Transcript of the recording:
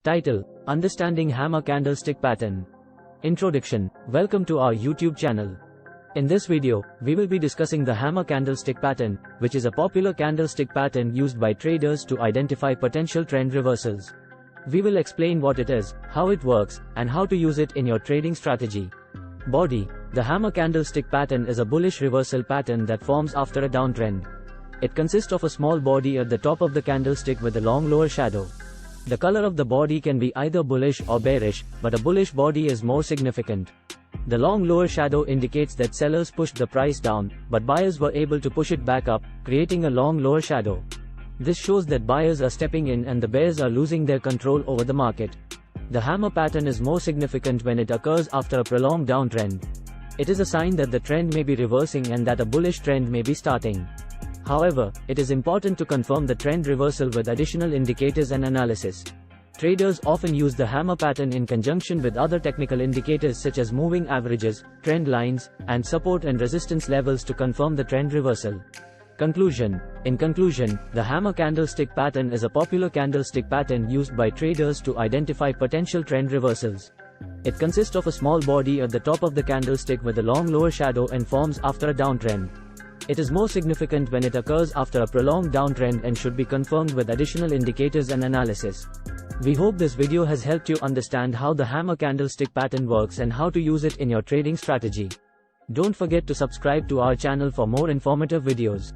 Title: Understanding Hammer Candlestick Pattern. Introduction: Welcome to our YouTube channel. In this video, we will be discussing the hammer candlestick pattern, which is a popular candlestick pattern used by traders to identify potential trend reversals. We will explain what it is, how it works, and how to use it in your trading strategy. Body: the hammer candlestick pattern is a bullish reversal pattern that forms after a downtrend. It consists of a small body at the top of the candlestick with a long lower shadow. The color of the body can be either bullish or bearish, but a bullish body is more significant. The long lower shadow indicates that sellers pushed the price down, but buyers were able to push it back up, creating a long lower shadow. This shows that buyers are stepping in and the bears are losing their control over the market. The hammer pattern is more significant when it occurs after a prolonged downtrend. It is a sign that the trend may be reversing and that a bullish trend may be starting. However, it is important to confirm the trend reversal with additional indicators and analysis. Traders often use the hammer pattern in conjunction with other technical indicators such as moving averages, trend lines, and support and resistance levels to confirm the trend reversal. Conclusion: in conclusion, the hammer candlestick pattern is a popular candlestick pattern used by traders to identify potential trend reversals. It consists of a small body at the top of the candlestick with a long lower shadow and forms after a downtrend. It is more significant when it occurs after a prolonged downtrend and should be confirmed with additional indicators and analysis. We hope this video has helped you understand how the hammer candlestick pattern works and how to use it in your trading strategy. Don't forget to subscribe to our channel for more informative videos.